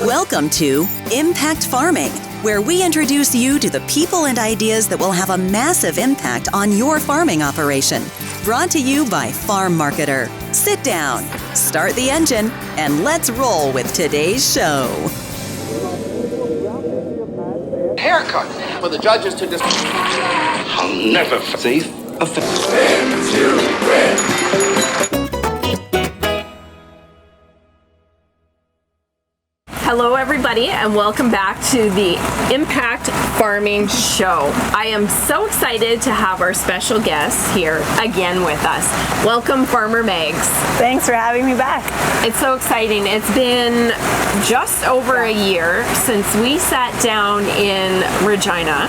Welcome to Impact Farming, where we introduce you to the people and ideas that will have a massive impact on your farming operation. Brought to you by Farm Marketer. Sit down, start the engine, and let's roll with today's show. Haircut for the judges to decide. I'll never see a Hello everybody and welcome back to the Impact Farming Show. I am so excited to have our special guest here again with us. Welcome Farmer Megz. Thanks for having me back. It's so exciting. It's been just over a year since we sat down in Regina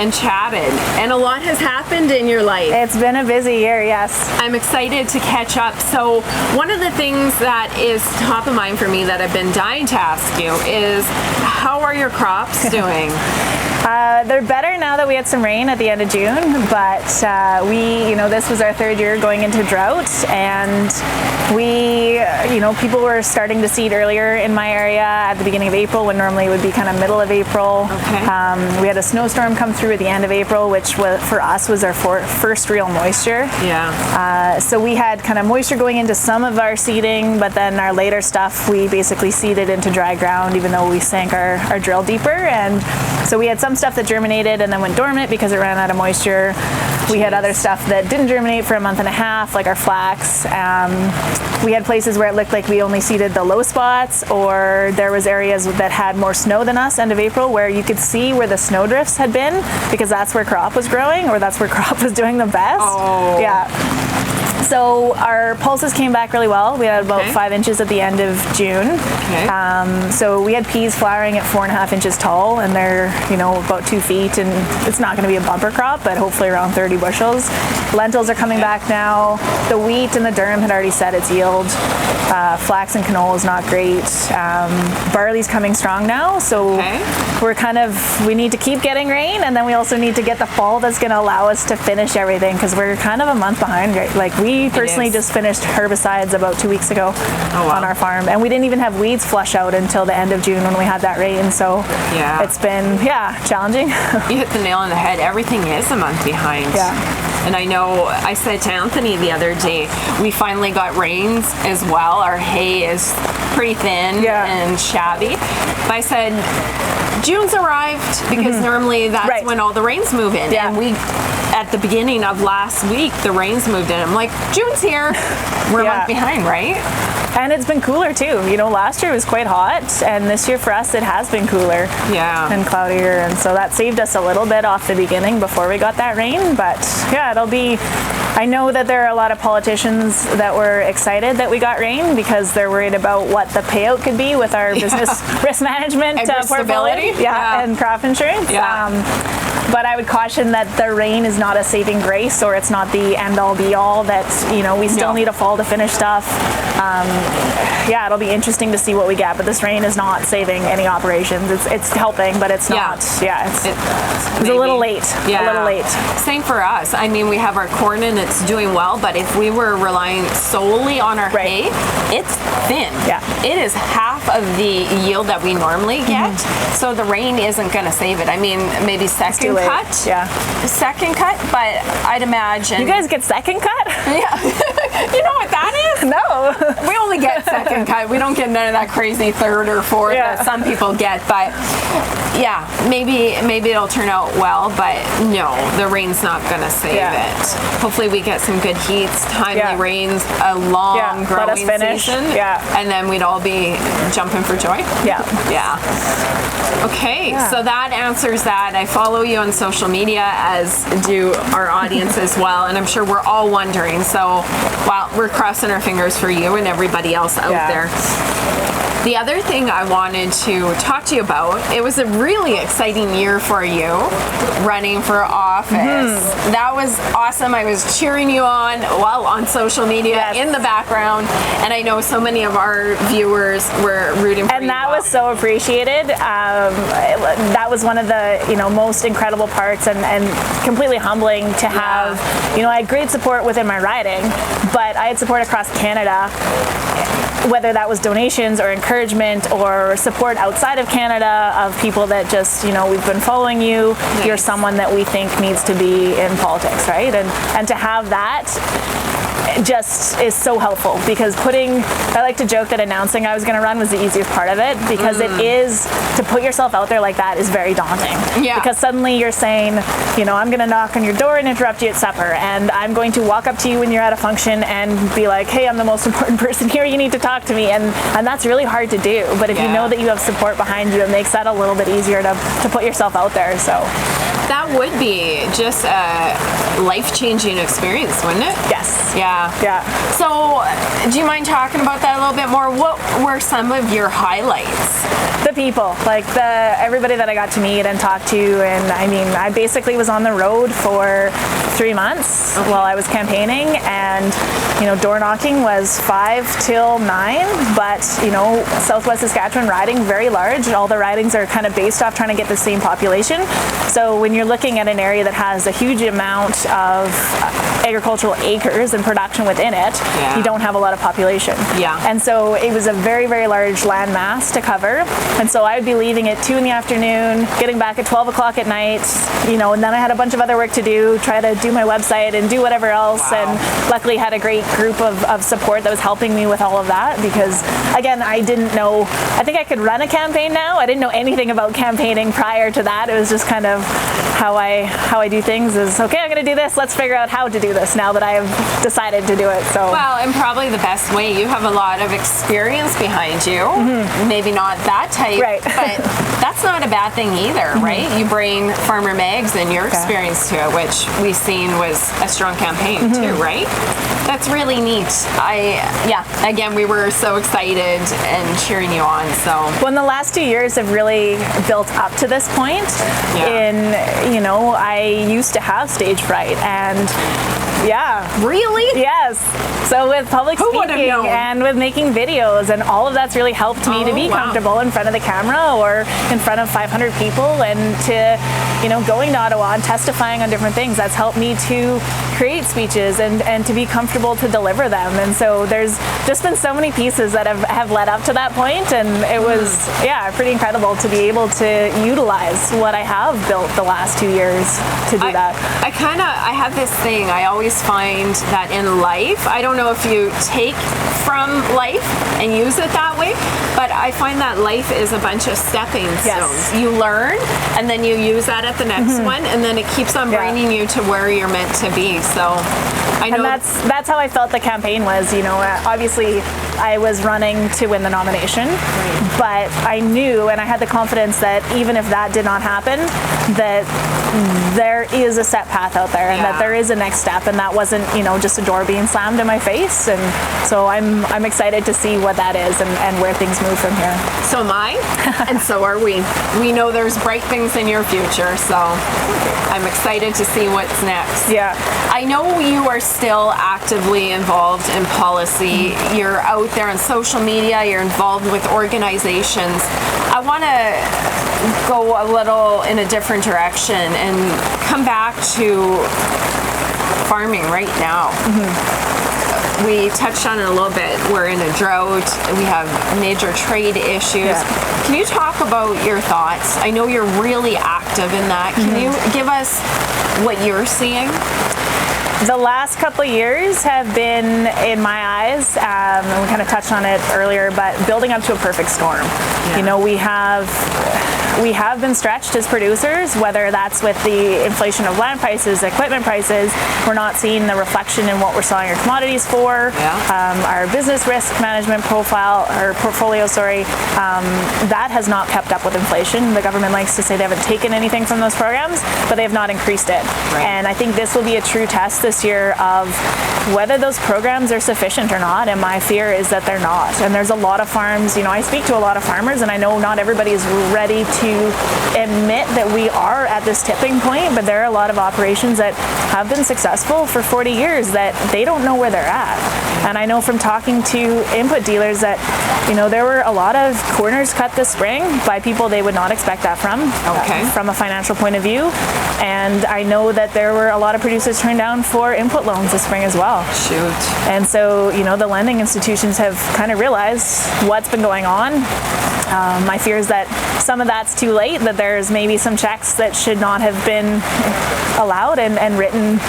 and chatted, and a lot has happened in your life. It's been a busy year, yes. I'm excited to catch up. So one of the things that is top of mind for me that I've been dying to ask you is, how are your crops doing? They're better now that we had some rain at the end of June, but this was our third year going into drought, and people were starting to seed earlier in my area at the beginning of April, when normally it would be kind of middle of April. Okay. We had a snowstorm come through at the end of April, which for us was our first real moisture. Yeah. So we had kind of moisture going into some of our seeding, but then our later stuff, we basically seeded into dry ground, even though we sank our drill deeper. And so we had some stuff that germinated and then went dormant because it ran out of moisture. We had other stuff that didn't germinate for a month and a half, like our flax. We had places where it looked like we only seeded the low spots, or there was areas that had more snow than us end of April, where you could see where the snow drifts had been, because that's where crop was growing, or that's where crop was doing the best. Oh. Yeah. So our pulses came back really well. We had about 5 inches at the end of June. Okay. So we had peas flowering at 4.5 inches tall, and they're about 2 feet, and it's not going to be a bumper crop, but hopefully around 30 bushels. Lentils are coming back now. The wheat and the durum had already set its yield. Flax and canola is not great. Barley's coming strong now, so we need to keep getting rain, and then we also need to get the fall that's going to allow us to finish everything, because we're kind of a month behind. Like, we personally just finished herbicides about 2 weeks ago on our farm, and we didn't even have weeds flush out until the end of June when we had that rain. So it's been challenging. You hit the nail on the head. Everything is a month behind. Yeah. And I know I said to Anthony the other day, we finally got rains as well. Our hay is pretty thin and shabby. But I said, June's arrived, because normally that's when all the rains move in. Yeah. And at the beginning of last week, the rains moved in. I'm like, June's here. We're a month behind, right? And it's been cooler too. Last year was quite hot, and this year for us it has been cooler and cloudier, and so that saved us a little bit off the beginning before we got that rain. But I know that there are a lot of politicians that were excited that we got rain, because they're worried about what the payout could be with our business risk management portfolio and crop insurance. But I would caution that the rain is not a saving grace, or it's not the end-all be-all, that we still need a fall to finish stuff. It'll be interesting to see what we get, but this rain is not saving any operations. It's helping, but it's not. It's a little late. A little late. Same for us. I mean, we have our corn and it's doing well, but if we were relying solely on our hay, it's thin. It is half of the yield that we normally get, so the rain isn't going to save it. I mean, maybe second cut, but I'd imagine. You guys get second cut? Yeah. You know what that is? No. We only get second cut. We don't get none of that crazy third or fourth that some people get. But maybe it'll turn out well, but no, the rain's not going to save it. Hopefully we get some good heats, timely rains, a long growing season, and then we'd all be jumping for joy. Okay, so that answers that. I follow you on social media, as do our audience as well, and I'm sure we're all wondering. So, we're crossing our fingers for you and everybody else out there. The other thing I wanted to talk to you about, it was a really exciting year for you running for office. That was awesome. I was cheering you on social media in the background, and I know so many of our viewers were rooting for you. And that was so appreciated. That was one of the most incredible parts, and completely humbling to have. I had great support within my riding, but I had support across Canada whether that was donations or encouragement or support outside of Canada of people that just, we've been following you, nice. You're someone that we think needs to be in politics, right? And to have that just is so helpful, because I like to joke that announcing I was going to run was the easiest part of it, because it is, to put yourself out there like that is very daunting. Yeah. Because suddenly you're saying, I'm going to knock on your door and interrupt you at supper, and I'm going to walk up to you when you're at a function and be like, hey, I'm the most important person here, you need to talk to me, and that's really hard to do. But if you know that you have support behind you, it makes that a little bit easier to put yourself out there. So that would be just a life-changing experience, wouldn't it? Yes. Yeah. Yeah. So, do you mind talking about that a little bit more? What were some of your highlights? The people, everybody that I got to meet and talk to, and I basically was on the road for 3 months while I was campaigning, and door knocking was 5 till 9, but Southwest Saskatchewan riding very large. All the ridings are kind of based off trying to get the same population. So when you're looking at an area that has a huge amount of agricultural acres and production within it, you don't have a lot of population. Yeah. And so it was a very, very large land mass to cover. And so I would be leaving at 2 in the afternoon, getting back at 12 o'clock at night, and then I had a bunch of other work to do, try to do my website and do whatever else. Wow. And luckily had a great group of support that was helping me with all of that, because again, I didn't know, I think I could run a campaign now. I didn't know anything about campaigning prior to that. It was just kind of how I do things is, okay, I'm going to do this. Let's figure out how to do this now that I have decided to do it. So well, and probably the best way, you have a lot of experience behind you. Mm-hmm. Maybe not that type, right. But that's not a bad thing either, right? You bring Farmer Megz and your experience to it, which we've seen was a strong campaign too, right? That's really neat. Again, we were so excited and cheering you on. So well, the last 2 years have really built up to this point. I used to have stage fright, and really? Yes. So with public speaking and with making videos, and all of that's really helped me to be comfortable in front of the camera or in front of 500 people, and to, going to Ottawa and testifying on different things. That's helped me to create speeches and to be comfortable to deliver them. And so there's just been so many pieces that have led up to that point, and it was, pretty incredible to be able to utilize what I have built the last 2 years to do that. I have this thing, I always find that in life, I don't know if you take from life and use it that way, but I find that life is a bunch of stepping stones. You learn, and then you use that at the next one, and then it keeps on bringing you to where you're meant to be. So I know, and that's how I felt the campaign was. Obviously I was running to win the nomination, but I knew, and I had the confidence that even if that did not happen, that there is a set path out there, and that there is a next step, and that wasn't just a door being slammed in my face. And so I'm excited to see what that is and where things move from here. So am I, and so are we. We know there's bright things in your future, so I'm excited to see what's next. Yeah. I know you are still actively involved in policy. You're out there on social media, you're involved with organizations. I want to go a little in a different direction and come back to farming right now. We touched on it a little bit. We're in a drought. We have major trade issues. Can you talk about your thoughts? I know you're really active in that. Can you give us what you're seeing? The last couple of years have been, in my eyes, and we kind of touched on it earlier, but building up to a perfect storm. We have been stretched as producers, whether that's with the inflation of land prices, equipment prices. We're not seeing the reflection in what we're selling our commodities for. Our business risk management portfolio, that has not kept up with inflation. The government likes to say they haven't taken anything from those programs, but they have not increased it. And I think this will be a true test this year of whether those programs are sufficient or not, and my fear is that they're not. And there's a lot of farms, I speak to a lot of farmers, and I know not everybody is ready to admit that we are at this tipping point, but there are a lot of operations that have been successful for 40 years that they don't know where they're at. And I know from talking to input dealers that there were a lot of corners cut this spring by people they would not expect that from a financial point of view. And I know that there were a lot of producers turned down for input loans this spring as well. Shoot. And so, the lending institutions have kind of realized what's been going on. My fear is that some of that's too late, that there's maybe some checks that should not have been allowed and written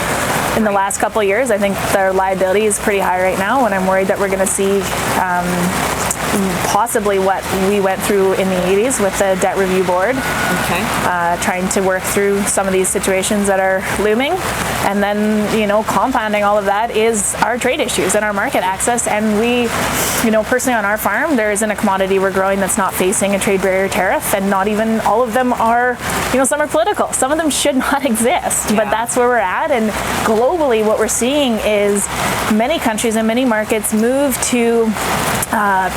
in the last couple of years. I think their liability is pretty high right now, and I'm worried that we're going to see possibly what we went through in the 80s with the debt review board, trying to work through some of these situations that are looming. And then, compounding all of that is our trade issues and our market access. And we, personally on our farm, there isn't a commodity we're growing that's not facing a trade barrier tariff, and not even all of them are, some are political. Some of them should not exist, but that's where we're at. And globally, what we're seeing is many countries and many markets move to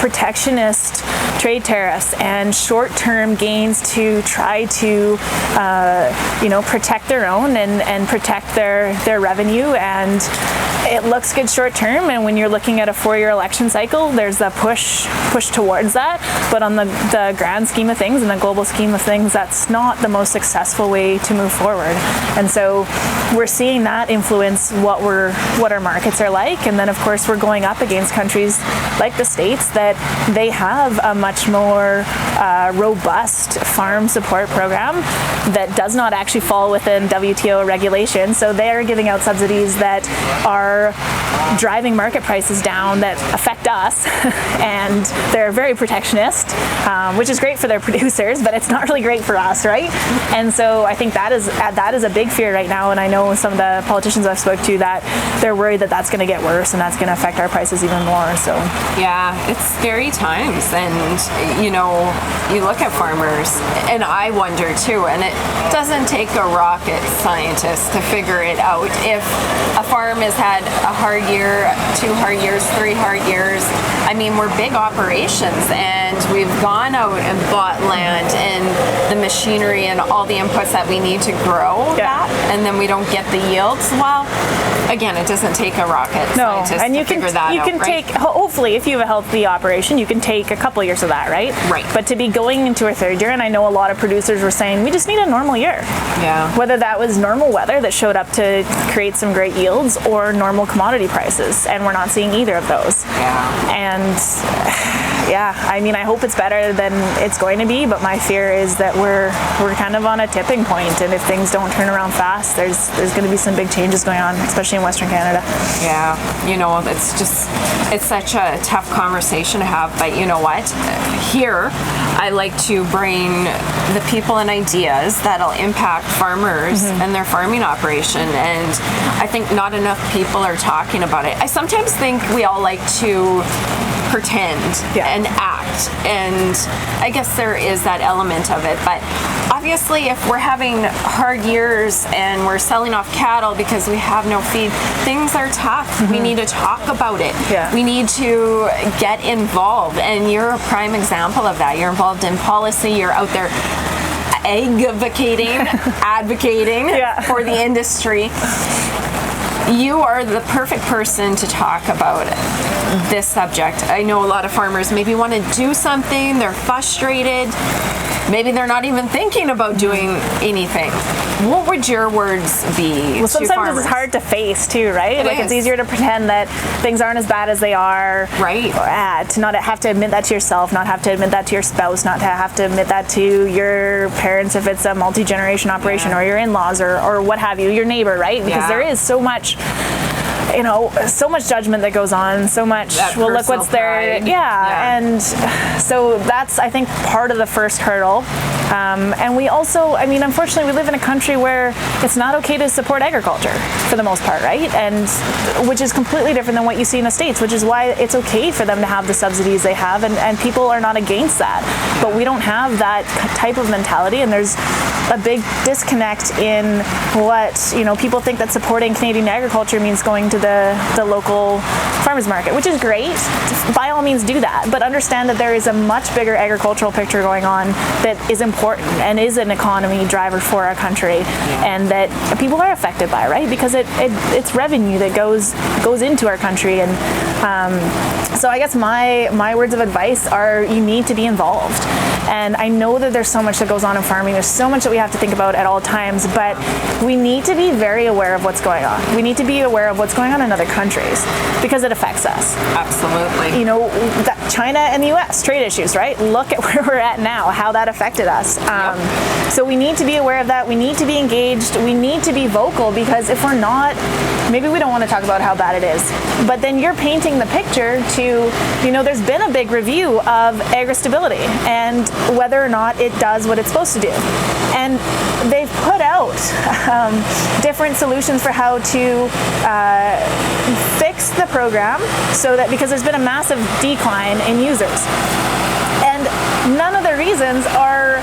protectionist trade tariffs and short-term gains to try to, protect their own and protect their revenue. And it looks good short-term. And when you're looking at a 4-year election cycle, there's a push towards that. But on the grand scheme of things and the global scheme of things, that's not the most successful way to move forward. And so we're seeing that influence what our markets are like. And then, of course, we're going up against countries like the States that they have a much more robust farm support program that does not actually fall within WTO regulations. So they are giving out subsidies that are driving market prices down that affect us, and they're very protectionist, which is great for their producers, but it's not really great for us, right? And so I think that is a big fear right now, and I know some of the politicians I've spoke to that they're worried that that's going to get worse and that's going to affect our prices even more. So yeah, it's scary times, and you look at farmers, and I wonder too, and it doesn't take a rocket scientist to figure it out. If a farm has had a hard year, 2 hard years, 3 hard years, I mean, we're big operations, and we've gone out and bought land and the machinery and all the inputs that we need to grow that, and then we don't get the yields. Well, again, it doesn't take a rocket scientist to figure that out. You can take, hopefully, if you have a healthy operation, you can take a couple years of that, right? Right. But to be going into a 3rd year, and I know a lot of producers were saying, we just need a normal year. Yeah. Whether that was normal weather that showed up to create some great yields or normal commodity prices, and we're not seeing either of those. Yeah. And I mean, I hope it's better than it's going to be, but my fear is that we're kind of on a tipping point, and if things don't turn around fast, there's going to be some big changes going on, especially in Western Canada. Yeah, it's such a tough conversation to have, but you know what? Here, I like to bring the people and ideas that'll impact farmers and their farming operation, and I think not enough people are talking about it. I sometimes think we all like to pretend and act, and I guess there is that element of it, but obviously if we're having hard years and we're selling off cattle because we have no feed, things are tough. We need to talk about it. We need to get involved, and you're a prime example of that. You're involved in policy, you're out there advocating for the industry. You are the perfect person to talk about this subject. I know a lot of farmers maybe want to do something, they're frustrated, maybe they're not even thinking about doing anything. What would your words be? Well, sometimes it's hard to face too, right? It's easier to pretend that things aren't as bad as they are. Right. Or to not have to admit that to yourself, not have to admit that to your spouse, not to have to admit that to your parents if it's a multi-generation operation, or your in-laws, or what have you, your neighbor, right? Because there is so much so much judgment that goes on, so much, well, look what's there. And so that's, I think, part of the first hurdle. And we also, I mean, unfortunately, we live in a country where it's not okay to support agriculture for the most part, right? And which is completely different than what you see in the States, which is why it's okay for them to have the subsidies they have, and people are not against that. But we don't have that type of mentality, and there's a big disconnect in what, people think that supporting Canadian agriculture means going to the local farmers market, which is great. By all means do that, but understand that there is a much bigger agricultural picture going on that is important and is an economy driver for our country, and that people are affected by, right? Because it's revenue that goes into our country, and So I guess my words of advice are you need to be involved. And I know that there's so much that goes on in farming. There's so much that we have to think about at all times, but we need to be very aware of what's going on. We need to be aware of what's going on in other countries because it affects us. Absolutely. You know, China and the US, trade issues, right? Look at where we're at now, how that affected us. So we need to be aware of that. We need to be engaged. We need to be vocal, because if we're not, maybe we don't want to talk about how bad it is, but then you're painting the picture to, you know, there's been a big review of agri-stability and whether or not it does what it's supposed to do. And they've put out different solutions for how to fix the program so that, because there's been a massive decline in users. And none of the reasons or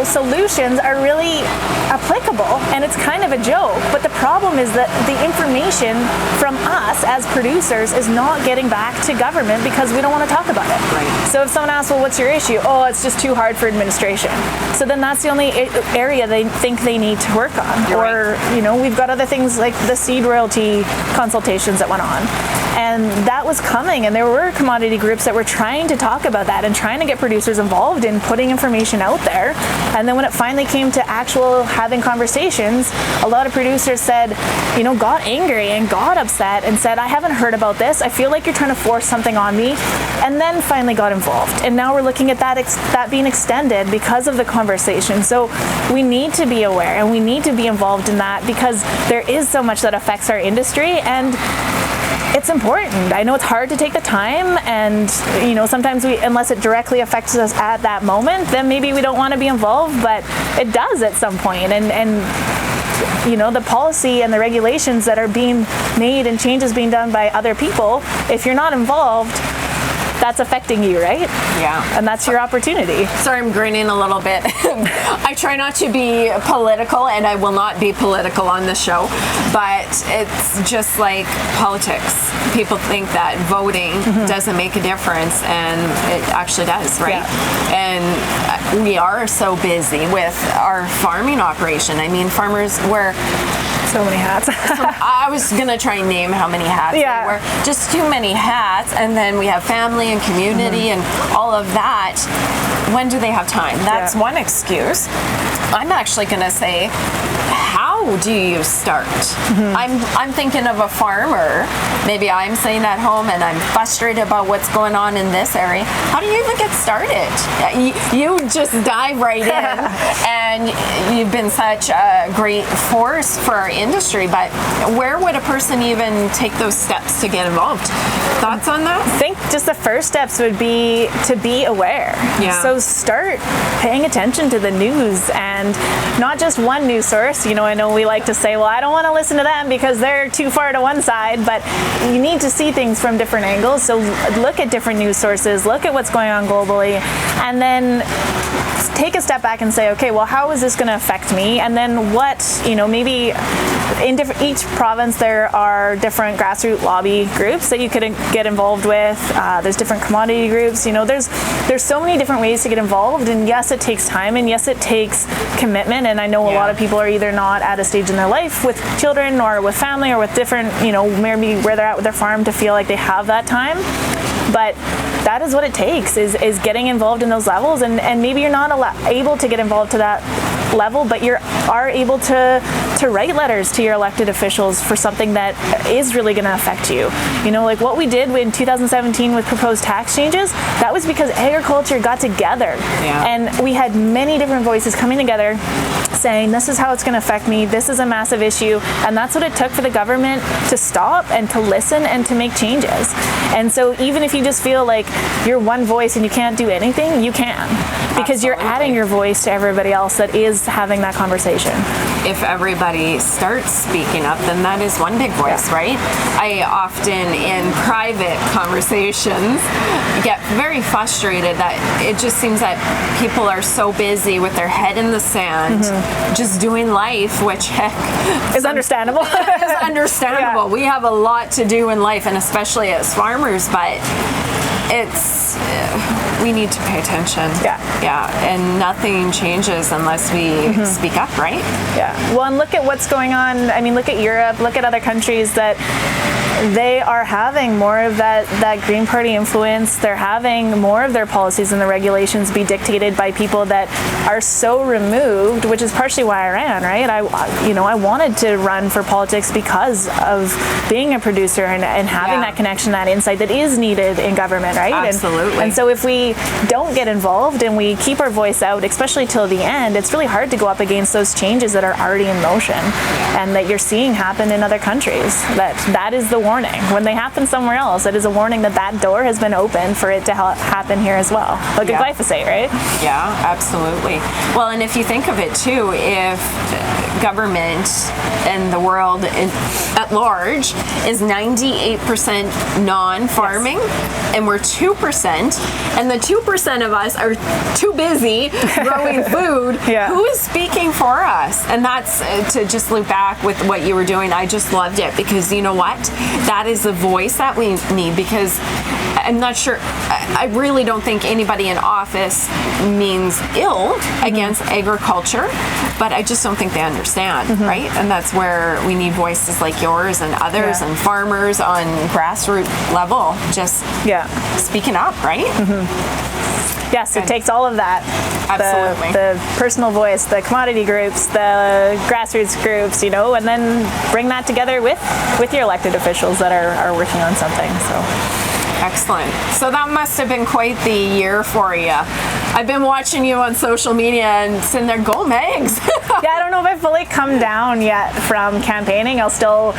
solutions are really applicable, and it's kind of a joke. But the problem is that the information from us as producers is not getting back to government because we don't want to talk about it. Right. So if someone asks, well, what's your issue? Oh, it's just too hard for administration. So then that's the only area they think they need to work on. Or, you know, we've got other things like the seed royalty consultations that went on. And that was coming, and there were commodity groups that were trying to talk about that and trying to get producers involved in putting information out there. And then when it finally came to actual having conversations, a lot of producers said, you know, got angry and got upset and said, I haven't heard about this. I feel like you're trying to force something on me. And then finally got involved. And now we're looking at that being extended because of the conversation. So we need to be aware and we need to be involved in that, because there is so much that affects our industry, and it's important. I know it's hard to take the time, and you know, sometimes unless it directly affects us at that moment, then maybe we don't want to be involved, but it does at some point. And you know, the policy and the regulations that are being made and changes being done by other people, if you're not involved, that's affecting you, right? Yeah. And that's your opportunity. Sorry, I'm grinning a little bit. I try not to be political, and I will not be political on this show, but it's just like politics. People think that voting doesn't make a difference, and it actually does, right? Yeah. And we are so busy with our farming operation. I mean, farmers wear so many hats. So I was gonna try and name how many hats they wear. Just too many hats, and then we have family and community and all of that. When do they have time? That's one excuse. I'm actually gonna say, how do you start? I'm thinking of a farmer. Maybe I'm sitting at home and I'm frustrated about what's going on in this area. How do you even get started? You just dive right in, and you've been such a great force for our industry, but where would a person even take those steps to get involved? Thoughts on that? I think just the first steps would be to be aware. Yeah. So start paying attention to the news, and not just one news source. You know, I know we like to say, well, I don't want to listen to them because they're too far to one side, but you need to see things from different angles. So look at different news sources, look at what's going on globally, and then take a step back and say, okay, well, how is this going to affect me? And then what, you know, maybe in each province there are different grassroots lobby groups that you could get involved with. There's different commodity groups. You know, there's so many different ways to get involved, and yes, it takes time, and yes, it takes commitment. And I know a lot of people are either not at a stage in their life with children or with family or with different, you know, maybe where they're at with their farm to feel like they have that time. But that is what it takes, is getting involved in those levels, and maybe you're not able to get involved to that level, but you are able to write letters to your elected officials for something that is really going to affect you. You know, like what we did in 2017 with proposed tax changes, that was because agriculture got together, and we had many different voices coming together saying, this is how it's going to affect me, this is a massive issue, and that's what it took for the government to stop and to listen and to make changes. And so even if you just feel like you're one voice and you can't do anything, you can, because you're adding your voice to everybody else that is having that conversation. If everybody starts speaking up, then that is one big voice, right? I often, in private conversations, get very frustrated that it just seems that people are so busy with their head in the sand, just doing life, which heck is understandable. Is understandable. We have a lot to do in life, and especially as farmers, but it's we need to pay attention. And nothing changes unless we speak up, right? Well, and look at what's going on. I mean, look at Europe, look at other countries that they are having more of that Green Party influence. They're having more of their policies and the regulations be dictated by people that are so removed, which is partially why I ran, right? I wanted to run for politics because of being a producer and having that connection, that insight that is needed in government, right? Absolutely. And so if we don't get involved and we keep our voice out, especially till the end, it's really hard to go up against those changes that are already in motion and that you're seeing happen in other countries. That is the warning. When they happen somewhere else, it is a warning that door has been opened for it to happen here as well. Look at glyphosate, right? Yeah, absolutely. Well, and if you think of it too, if government and the world at large is 98% non-farming, and we're 2%, and the 2% of us are too busy growing food, who is speaking for us? And that's to just loop back with what you were doing. I just loved it because you know what? That is the voice that we need, because I'm not sure, I really don't think anybody in office means ill against agriculture, but I just don't think they understand, right? And that's where we need voices like yours and others and farmers on grassroots level just speaking up, right? Yes, it takes all of that. Absolutely. The personal voice, the commodity groups, the grassroots groups, and then bring that together with your elected officials that are working on something. So. Excellent. So that must have been quite the year for you. I've been watching you on social media and sitting there, go Megz. I don't know if I've fully come down yet from campaigning. I'll still,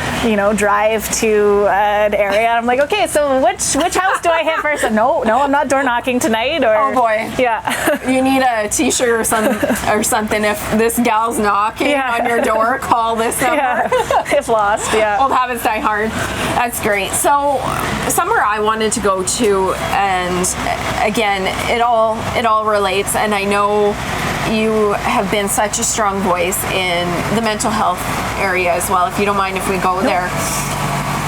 drive to an area. I'm like, okay, so which house do I hit first? And no, I'm not door knocking tonight. Or, oh boy. Yeah. You need a t-shirt or something. If this gal's knocking on your door, call this number. If lost, Old habits die hard. That's great. So somewhere I wanted to go to, and again, it all relates, and I know you have been such a strong voice in the mental health area as well, if you don't mind if we go there.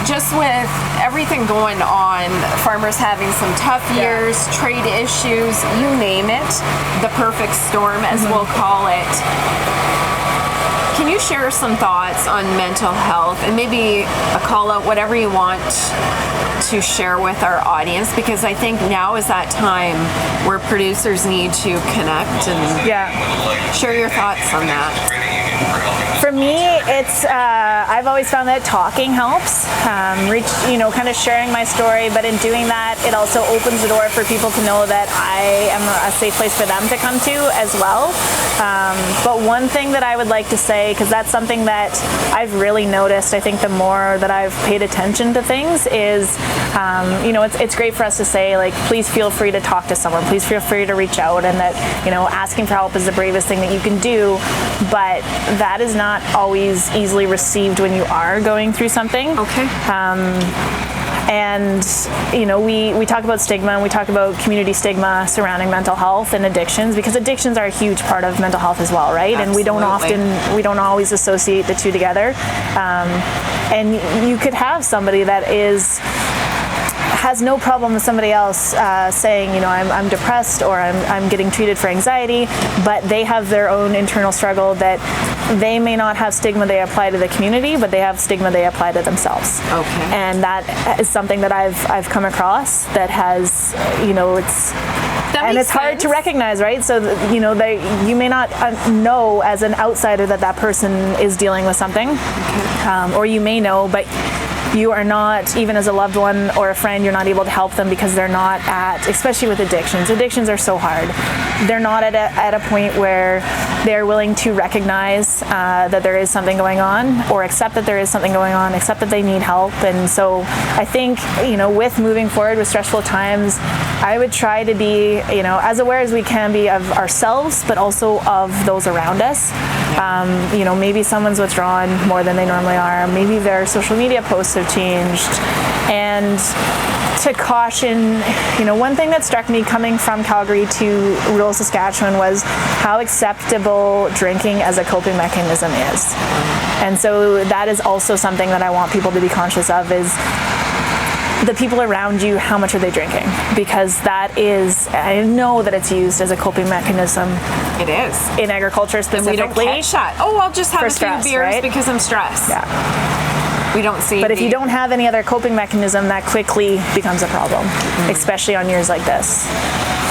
Just with everything going on, farmers having some tough years, trade issues, you name it, the perfect storm as we'll call it. Can you share some thoughts on mental health and maybe a call out, whatever you want to share with our audience? Because I think now is that time where producers need to connect and share your thoughts on that. For me, it's I've always found that talking helps. Kind of sharing my story, but in doing that, it also opens the door for people to know that I am a safe place for them to come to as well. But one thing that I would like to say, because that's something that I've really noticed, I think the more that I've paid attention to things is, it's great for us to say, like, please feel free to talk to someone, please feel free to reach out, and that, asking for help is the bravest thing that you can do, but that is not always easily received when you are going through something. Okay. And, we talk about stigma, and we talk about community stigma surrounding mental health and addictions, because addictions are a huge part of mental health as well, right? Absolutely. And we don't always associate the two together. And you could have somebody that has no problem with somebody else saying, I'm depressed, or I'm getting treated for anxiety, but they have their own internal struggle that they may not have stigma they apply to the community, but they have stigma they apply to themselves. Okay. And that is something that I've come across that has, it's hard to recognize, right? So, you may not know as an outsider that person is dealing with something, or you may know, but you are not, even as a loved one or a friend, you're not able to help them because they're not especially with addictions. Addictions are so hard. They're not at a point where they're willing to recognize that there is something going on, or accept that there is something going on, accept that they need help. And so I think, with moving forward with stressful times, I would try to be, as aware as we can be of ourselves, but also of those around us. Maybe someone's withdrawn more than they normally are. Maybe their social media posts have changed. And to caution, one thing that struck me coming from Calgary to rural Saskatchewan was how acceptable drinking as a coping mechanism is. And so that is also something that I want people to be conscious of, is the people around you, how much are they drinking? Because that is, I know that it's used as a coping mechanism. It is. In agriculture specifically. And we don't catch that. Oh, I'll just have a few stress, beers right? because I'm stressed. Yeah. We don't see. But if you don't have any other coping mechanism, that quickly becomes a problem, especially on years like this.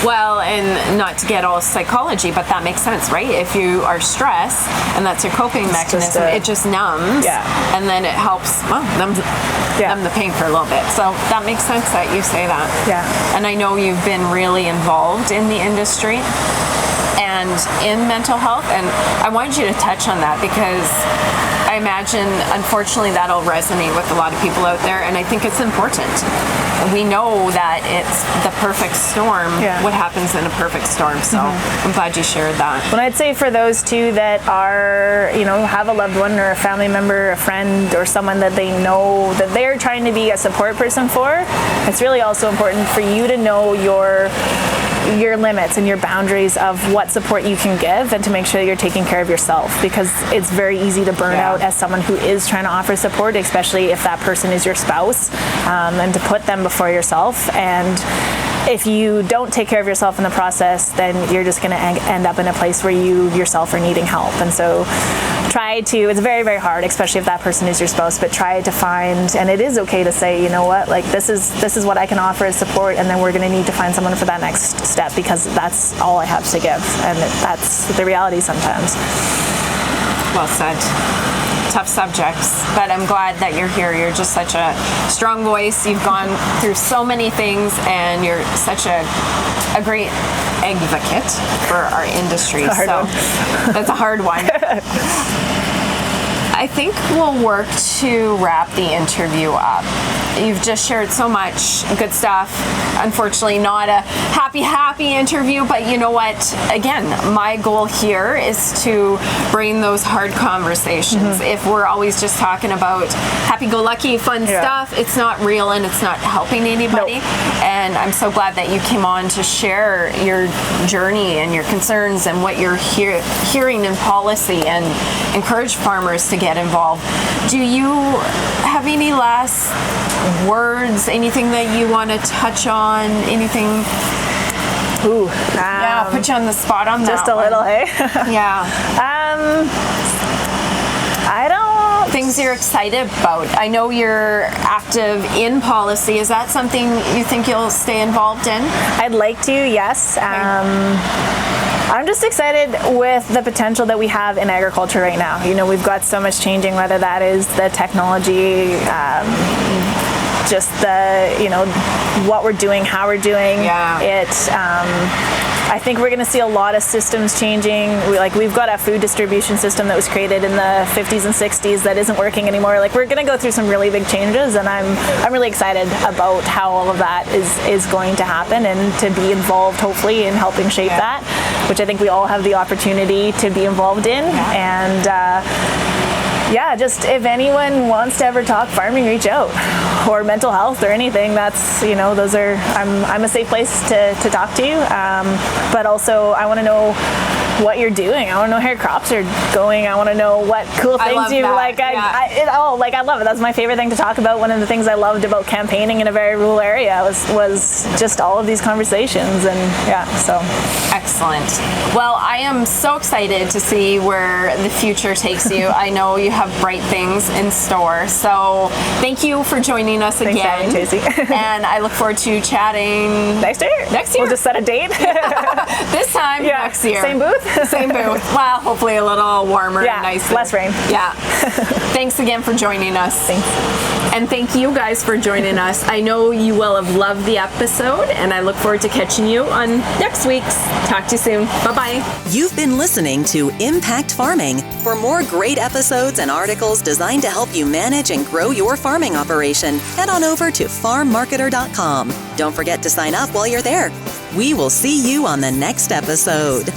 Well, and not to get all psychology, but that makes sense, right? If you are stressed and that's your coping mechanism, it just numbs, and then it helps numb the pain for a little bit. So that makes sense that you say that. Yeah. And I know you've been really involved in the industry and in mental health, and I wanted you to touch on that because I imagine, unfortunately, that'll resonate with a lot of people out there, and I think it's important. We know that it's the perfect storm, what happens in a perfect storm, so I'm glad you shared that. But I'd say for those two that are, have a loved one or a family member, a friend, or someone that they know that they're trying to be a support person for, it's really also important for you to know your limits and your boundaries of what support you can give, and to make sure that you're taking care of yourself, because it's very easy to burn out as someone who is trying to offer support, especially if that person is your spouse, and to put them before yourself. And if you don't take care of yourself in the process, then you're just going to end up in a place where you yourself are needing help. And so it's very, very hard, especially if that person is your spouse, but try to find, and it is okay to say, you know what, like this is what I can offer as support, and then we're going to need to find someone for that next step, because that's all I have to give, and that's the reality sometimes. Well said. Tough subjects, but I'm glad that you're here. You're just such a strong voice. You've gone through so many things, and you're such a great advocate for our industry. So that's a hard one. I think we'll work to wrap the interview up. You've just shared so much good stuff. Unfortunately, not a happy interview, but you know what? Again, my goal here is to bring those hard conversations. If we're always just talking about happy-go-lucky, fun stuff, it's not real and it's not helping anybody. And I'm so glad that you came on to share your journey and your concerns and what you're hearing in policy, and encourage farmers to get involved. Do you have any last words, anything that you want to touch on, anything? Put you on the spot on that. Just a little, hey? I don't. Things you're excited about. I know you're active in policy. Is that something you think you'll stay involved in? I'd like to, yes. I'm just excited with the potential that we have in agriculture right now. We've got so much changing, whether that is the technology, just what we're doing, how we're doing it. I think we're going to see a lot of systems changing. We've got a food distribution system that was created in the 50s and 60s that isn't working anymore. We're going to go through some really big changes, and I'm really excited about how all of that is going to happen, and to be involved, hopefully, in helping shape that, which I think we all have the opportunity to be involved in. And just if anyone wants to ever talk farming, reach out, or mental health or anything. That's those are I'm a safe place to talk to you. But also I want to know what you're doing. I want to know how your crops are going. I want to know what cool things you like. I love it. That's my favorite thing to talk about. One of the things I loved about campaigning in a very rural area was just all of these conversations, and so. Excellent. Well, I am so excited to see where the future takes you. I know you have bright things in store. So thank you for joining us again. Thanks for having me, Tracy. And I look forward to chatting next year. We'll just set a date. This time next year. Same booth? Same booth. Well, hopefully a little warmer and nicer. Less rain. Yeah. Thanks again for joining us. Thanks. And thank you guys for joining us. I know you will have loved the episode, and I look forward to catching you on next week's. Talk to you soon. Bye-bye. You've been listening to Impact Farming. For more great episodes and articles designed to help you manage and grow your farming operation, head on over to farmmarketer.com. Don't forget to sign up while you're there. We will see you on the next episode.